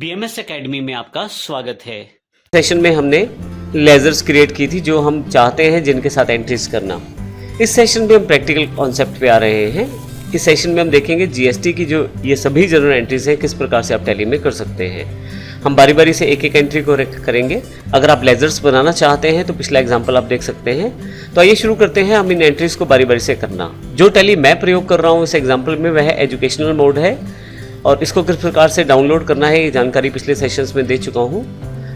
BMS academy में आपका स्वागत है। सेशन में हमने लेजर्स क्रिएट की थी जो हम चाहते हैं जिनके साथ एंट्रीज करना। इस सेशन में हम प्रैक्टिकल कॉन्सेप्ट पे आ रहे हैं। इस सेशन में हम देखेंगे जीएसटी की जो ये सभी जनरल एंट्रीज हैं किस प्रकार से आप टैली में कर सकते हैं। हम बारी बारी से एक एक एंट्री को करेंगे। अगर आप लेजर्स बनाना चाहते हैं तो पिछला एग्जाम्पल आप देख सकते हैं। तो आइए शुरू करते हैं हम इन एंट्रीज को बारी बारी से करना। जो टैली मैं प्रयोग कर रहा हूँ इस एग्जाम्पल में वह एजुकेशनल मोड है और इसको किस प्रकार से डाउनलोड करना है ये जानकारी पिछले सेशंस में दे चुका हूँ।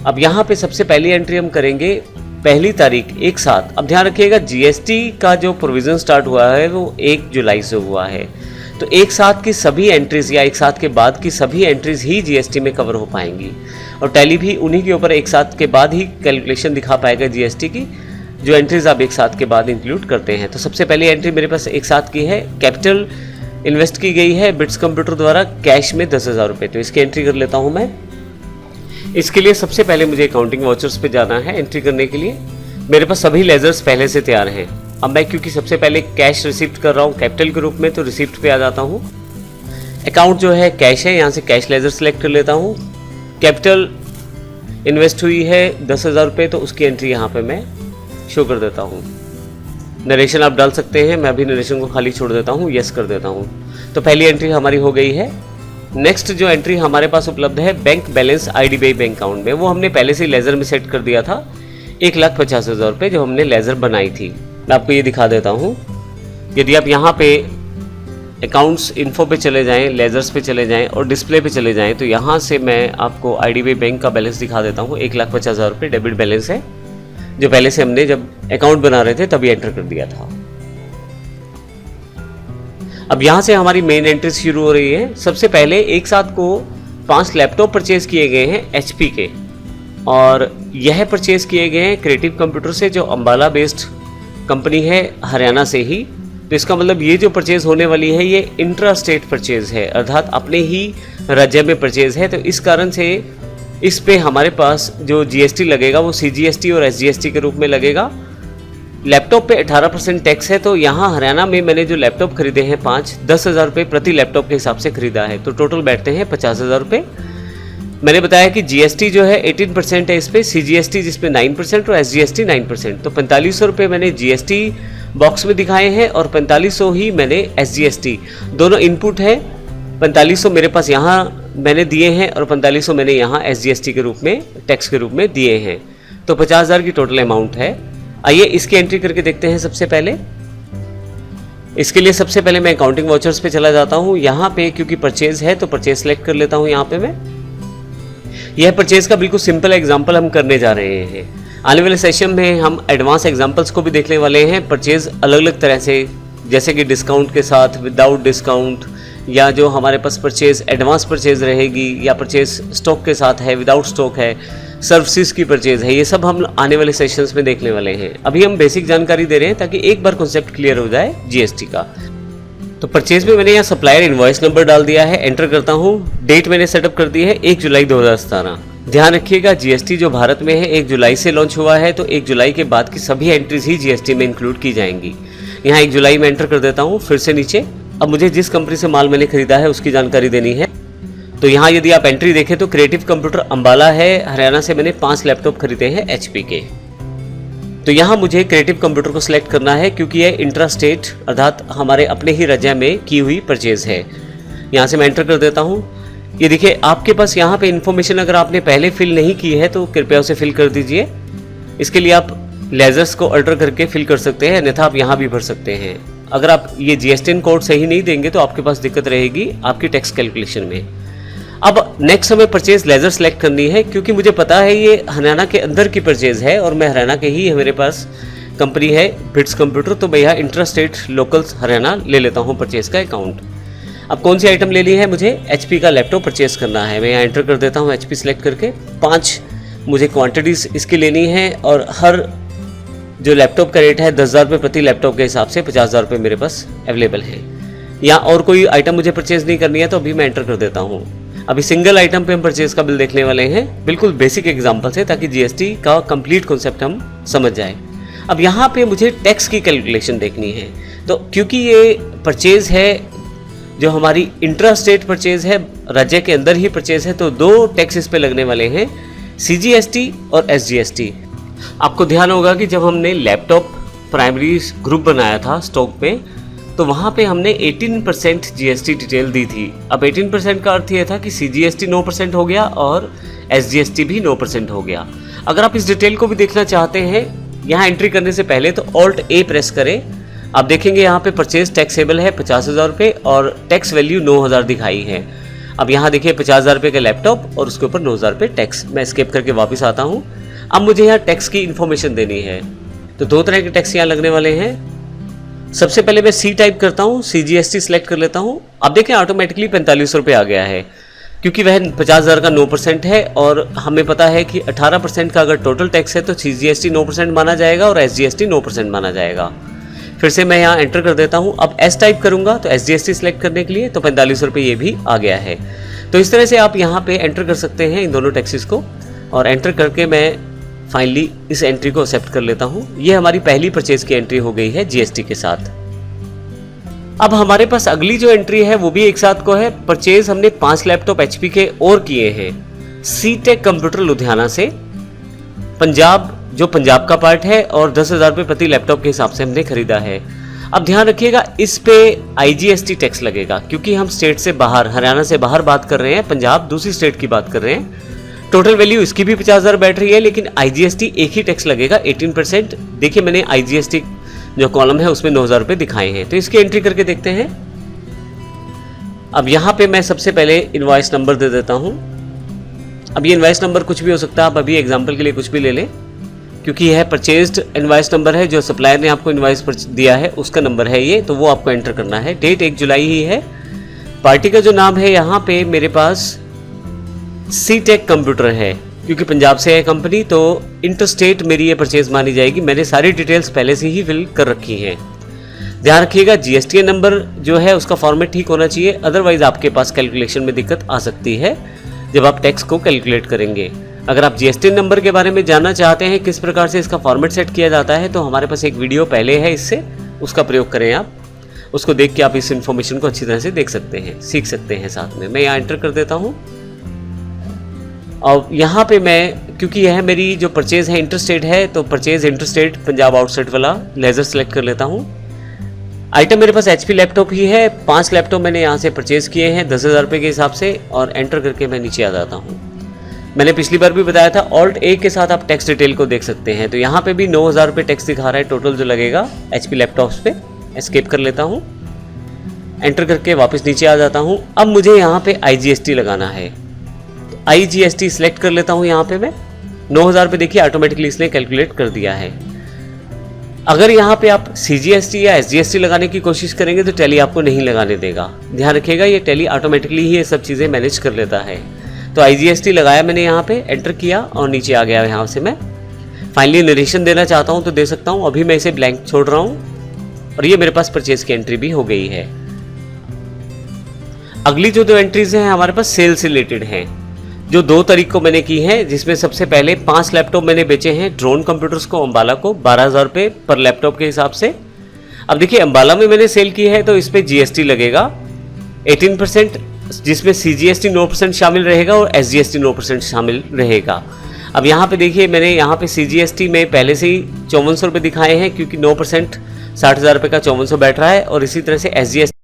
अब यहाँ पे सबसे पहली एंट्री हम करेंगे पहली तारीख एक साथ। अब ध्यान रखिएगा जीएसटी का जो प्रोविज़न स्टार्ट हुआ है वो 1 जुलाई से हुआ है। तो एक साथ की सभी एंट्रीज या एक साथ के बाद की सभी एंट्रीज ही जीएसटी में कवर हो पाएंगी और टैली भी उन्हीं के ऊपर एक साथ के बाद ही कैलकुलेशन दिखा पाएगा जीएसटी की जो एंट्रीज आप एक साथ के बाद इंक्लूड करते हैं। तो सबसे पहली एंट्री मेरे पास एक साथ की है, कैपिटल इन्वेस्ट की गई है बिट्स कंप्यूटर द्वारा कैश में 10,000 रुपये। तो इसकी एंट्री कर लेता हूँ मैं। इसके लिए सबसे पहले मुझे अकाउंटिंग वाउचर्स पे जाना है एंट्री करने के लिए। मेरे पास सभी लेजर्स पहले से तैयार हैं। अब मैं क्योंकि सबसे पहले कैश रिसिप्ट कर रहा हूँ कैपिटल के रूप में तो रिसिप्ट पे आ जाता हूँ। अकाउंट जो है कैश है, यहाँ से कैश लेजर सेलेक्ट कर लेता हूँ। कैपिटल इन्वेस्ट हुई है 10,000 रुपये तो उसकी एंट्री यहाँ पे मैं शो कर देता हूँ। नरेशन आप डाल सकते हैं, मैं अभी नरेशन को खाली छोड़ देता हूँ, यस कर देता हूँ। तो पहली एंट्री हमारी हो गई है। नेक्स्ट जो एंट्री हमारे पास उपलब्ध है bank balance IDBI bank account में, वो हमने पहले से लेजर में सेट कर दिया था 1,50,000 रुपये जो हमने लेजर बनाई थी। मैं आपको ये दिखा देता हूँ। यदि आप यहाँ पे अकाउंट्स इन्फो पे चले जाएं, लेजर्स पे चले जाएं और डिस्प्ले पे चले जाएं तो यहाँ से मैं आपको आईडीबीआई बैंक का बैलेंस दिखा देता हूँ। 1,50,000 रुपये डेबिट बैलेंस है जो पहले से हमने जब अकाउंट बना रहे थे तभी एंटर कर दिया था। अब यहाँ से हमारी मेन एंट्री शुरू हो रही है। सबसे पहले एक साथ को 5 लैपटॉप परचेज किए गए हैं एचपी के और यह परचेज किए गए हैं क्रिएटिव कंप्यूटर से जो अम्बाला बेस्ड कंपनी है हरियाणा से ही। तो इसका मतलब ये जो परचेज होने वाली है ये इंट्रा स्टेट परचेज है अर्थात अपने ही राज्य में परचेज है। तो इस कारण से इस पे हमारे पास जो जीएसटी लगेगा वो सीजीएसटी और एसजीएसटी के रूप में लगेगा। लैपटॉप पे 18% टैक्स है। तो यहाँ हरियाणा में मैंने जो लैपटॉप खरीदे हैं 5 10,000 रुपये प्रति लैपटॉप के हिसाब से खरीदा है तो टोटल बैठते हैं 50,000 रुपये। मैंने बताया कि जीएसटी जो है 18% है इस पर, सीजीएसटी जिसपे 9% और एसजीएसटी 9%। तो 4500 रुपये मैंने जीएसटी बॉक्स में दिखाए हैं और 4500 ही मैंने एसजीएसटी, दोनों इनपुट है। 4500 मेरे पास यहाँ मैंने दिए हैं और 4500 मैंने यहाँ एसजीएसटी के रूप में टैक्स के रूप में दिए हैं। तो 50,000 की टोटल अमाउंट है। आइए इसकी एंट्री करके देखते हैं। सबसे पहले इसके लिए सबसे पहले मैं अकाउंटिंग वाउचर्स पे चला जाता हूँ। यहाँ पे क्योंकि परचेज है तो परचेज सेलेक्ट कर लेता हूँ। यहाँ पे मैं यह परचेज का बिल्कुल सिंपल एग्जांपल हम करने जा रहे हैं। आने वाले सेशन में हम एडवांस एग्जांपल्स को भी देखने वाले हैं। परचेज अलग अलग तरह से, जैसे कि डिस्काउंट के साथ, विदाउट डिस्काउंट, या जो हमारे पास परचेज एडवांस परचेज रहेगी या परचेज स्टॉक के साथ है, विदाउट स्टॉक है, सर्विसेज की परचेज है, ये सब हम आने वाले सेशंस में देखने वाले हैं। अभी हम बेसिक जानकारी दे रहे हैं ताकि एक बार कॉन्सेप्ट क्लियर हो जाए जीएसटी का। तो परचेज में मैंने यहाँ सप्लायर इनवॉइस नंबर डाल दिया है, एंटर करता हूँ। डेट मैंने सेटअप कर दी है 1 जुलाई 2017। ध्यान रखिएगा जीएसटी जो भारत में है 1 जुलाई से लॉन्च हुआ है तो 1 जुलाई के बाद की सभी एंट्रीज ही जीएसटी में इंक्लूड की जाएंगी। यहाँ 1 जुलाई में एंटर कर देता हूँ। फिर से नीचे अब मुझे जिस कंपनी से माल मैंने खरीदा है उसकी जानकारी देनी है। तो यहाँ यदि आप एंट्री देखें तो क्रिएटिव कंप्यूटर अम्बाला है, हरियाणा से मैंने 5 लैपटॉप खरीदे हैं एचपी के। तो यहाँ मुझे क्रिएटिव कंप्यूटर को सिलेक्ट करना है क्योंकि यह इंट्रा स्टेट अर्थात हमारे अपने ही राज्य में की हुई परचेज है। यहाँ से मैं एंटर कर देता हूँ। ये देखिए आपके पास यहाँ पे इन्फॉर्मेशन अगर आपने पहले फिल नहीं की है तो कृपया उसे फिल कर दीजिए। इसके लिए आप लेजर्स को अल्टर करके फिल कर सकते हैं, अन्यथा आप यहाँ भी भर सकते हैं। अगर आप ये जीएसटी कोड सही नहीं देंगे तो आपके पास दिक्कत रहेगी आपकी टैक्स कैलकुलेशन में। अब नेक्स्ट हमें परचेज लेजर सेलेक्ट करनी है क्योंकि मुझे पता है ये हरियाणा के अंदर की परचेज है और मैं हरियाणा के ही मेरे पास कंपनी है बिट्स कंप्यूटर। तो मैं यहाँ इंट्रा स्टेट लोकल्स हरियाणा ले लेता हूँ परचेज का अकाउंट। अब कौन सी आइटम लेनी है, मुझे एचपी का लैपटॉप परचेज करना है। मैं यहाँ एंटर कर देता हूँ एचपी सेलेक्ट करके। 5 मुझे क्वान्टिटीज़ इसकी लेनी है और हर जो लैपटॉप का रेट है 10,000 रुपये प्रति लैपटॉप के हिसाब से 50,000 रुपये मेरे पास अवेलेबल है। या और कोई आइटम मुझे परचेज नहीं करनी है तो अभी मैं एंटर कर देता हूँ। अभी सिंगल आइटम पे हम परचेज का बिल देखने वाले हैं, बिल्कुल बेसिक एग्जांपल से, ताकि जीएसटी का कंप्लीट कॉन्सेप्ट हम समझ जाए। अब यहाँ पे मुझे टैक्स की कैलकुलेशन देखनी है। तो क्योंकि ये परचेज है जो हमारी इंट्रा स्टेट परचेज है, राज्य के अंदर ही परचेज है, तो 2 टैक्स इस पे लगने वाले हैं, CGST और SGST। आपको ध्यान होगा कि जब हमने लैपटॉप प्राइमरी ग्रुप बनाया था स्टॉक पे, तो वहाँ पे हमने 18% GST डिटेल दी थी। अब 18% का अर्थ ये था कि CGST 9% हो गया और SGST भी 9% हो गया। अगर आप इस डिटेल को भी देखना चाहते हैं यहाँ एंट्री करने से पहले, तो Alt A प्रेस करें। आप देखेंगे यहाँ पे परचेज टैक्सेबल है 50,000 रुपये और टैक्स वैल्यू 9,000 दिखाई है। अब यहाँ देखिए 50,000 रुपये का लैपटॉप और उसके ऊपर 9,000 रुपये टैक्स। मैं एस्केप करके वापस आता हूँ। अब मुझे यहाँ टैक्स की इन्फॉर्मेशन देनी है, तो 2 तरह के टैक्स यहाँ लगने वाले हैं। सबसे पहले मैं C टाइप करता हूँ, CGST सेलेक्ट कर लेता हूँ। अब देखें ऑटोमेटिकली 45 रुपये आ गया है, क्योंकि वह 50,000 का 9% है और हमें पता है कि 18% का अगर टोटल टैक्स है तो CGST 9% माना जाएगा और SGST 9% माना जाएगा। फिर से मैं यहाँ एंटर कर देता हूँ। अब S टाइप करूँगा तो SGST सेलेक्ट करने के लिए, तो 45 रुपये ये भी आ गया है। तो इस तरह से आप यहाँ पे एंटर कर सकते हैं इन दोनों टैक्सेस को, और एंटर करके मैं फाइनली इस एंट्री को एक्सेप्ट कर लेता हूँ। ये हमारी पहली परचेज की एंट्री हो गई है GST के साथ। अब हमारे पास अगली जो एंट्री है वो भी एक साथ को है। परचेज हमने 5 लैपटॉप HP के और किए हैं C-Tech कंप्यूटर लुधियाना से, पंजाब, जो पंजाब का पार्ट है, और 10,000 रुपये प्रति लैपटॉप के हिसाब से हमने खरीदा है। अब ध्यान रखिएगा इस पे IGST टैक्स लगेगा, क्योंकि हम स्टेट से बाहर, हरियाणा से बाहर बात कर रहे हैं, पंजाब दूसरी स्टेट की बात कर रहे हैं। टोटल वैल्यू इसकी भी 50,000 बैठ रही है, लेकिन IGST एक ही टैक्स लगेगा 18%। देखिए मैंने IGST जो कॉलम है उसमें 9,000 रुपये दिखाए हैं, तो इसकी एंट्री करके देखते हैं। अब यहाँ पे मैं सबसे पहले इनवॉइस नंबर दे देता हूँ। अब ये इनवॉइस नंबर कुछ भी हो सकता है, आप अभी एग्जाम्पल के लिए कुछ भी ले लें, क्योंकि यह परचेज्ड इनवॉइस नंबर है, जो सप्लायर ने आपको इनवॉइस दिया है उसका नंबर है ये, तो वो आपको एंटर करना है। डेट 1 जुलाई ही है। पार्टी का जो नाम है यहाँ पे मेरे पास C-Tech कंप्यूटर है, क्योंकि पंजाब से है कंपनी, तो इंटरस्टेट मेरी ये परचेज मानी जाएगी। मैंने सारी डिटेल्स पहले से ही फिल कर रखी हैं। ध्यान रखिएगा GST नंबर जो है उसका फॉर्मेट ठीक होना चाहिए, अदरवाइज आपके पास कैलकुलेशन में दिक्कत आ सकती है जब आप टैक्स को कैलकुलेट करेंगे। अगर आप GST नंबर के बारे में जानना चाहते हैं किस प्रकार से इसका फॉर्मेट सेट किया जाता है, तो हमारे पास एक वीडियो पहले है इससे, उसका प्रयोग करें आप, उसको देख के आप इस इन्फॉर्मेशन को अच्छी तरह से देख सकते हैं, सीख सकते हैं साथ में। मैं यहाँ एंटर कर देता हूँ और यहाँ पे मैं, क्योंकि यह मेरी जो परचेज है इंटरस्टेट है, तो परचेज इंटरस्टेट पंजाब आउटसाइड वाला लेजर सेलेक्ट कर लेता हूँ। आइटम मेरे पास HP लैपटॉप ही है। 5 लैपटॉप मैंने यहाँ से परचेज किए हैं 10,000 रुपये के हिसाब से, और एंटर करके मैं नीचे आ जाता हूँ। मैंने पिछली बार भी बताया था Alt A के साथ आप टैक्स डिटेल को देख सकते हैं, तो यहाँ पे भी 9,000 रुपये टैक्स दिखा रहा है टोटल जो लगेगा HP लैपटॉप्स पे। एस्केप कर लेता हूँ, एंटर करके वापस नीचे आ जाता हूँ। अब मुझे यहाँ पे IGST लगाना है, तो IGST सिलेक्ट कर लेता हूँ। यहाँ पे मैं 9,000 रुपये देखिए ऑटोमेटिकली इसने कैलकुलेट कर दिया है। अगर यहाँ पे आप CGST या SGST लगाने की कोशिश करेंगे तो टैली आपको नहीं लगाने देगा। ध्यान रखिएगा ये टैली ऑटोमेटिकली ही ये सब चीज़ें मैनेज कर लेता है। तो IGST लगाया मैंने, यहाँ पे एंटर किया और नीचे आ गया। यहाँ से मैं फाइनली नरेशन देना चाहता हूँ तो दे सकता हूँ, अभी मैं इसे ब्लैंक छोड़ रहा हूँ और ये मेरे पास परचेज की एंट्री भी हो गई है। अगली जो 2 एंट्रीज हैं हमारे पास सेल से रिलेटेड हैं, जो 2 तारीख को मैंने की है, जिसमें सबसे पहले 5 लैपटॉप मैंने बेचे हैं ड्रोन कंप्यूटर्स को, अंबाला को 12,000 रुपये पर लैपटॉप के हिसाब से। अब देखिए अंबाला में मैंने सेल की है तो इस पर GST लगेगा 18%, जिसमें CGST 9% शामिल रहेगा और SGST 9% शामिल रहेगा। अब यहाँ पे देखिए मैंने यहाँ पे CGST में पहले से ही 5400 रुपये दिखाए हैं, क्योंकि 9% 60,000 रुपये का 5400 बैठ रहा है, और इसी तरह से SGST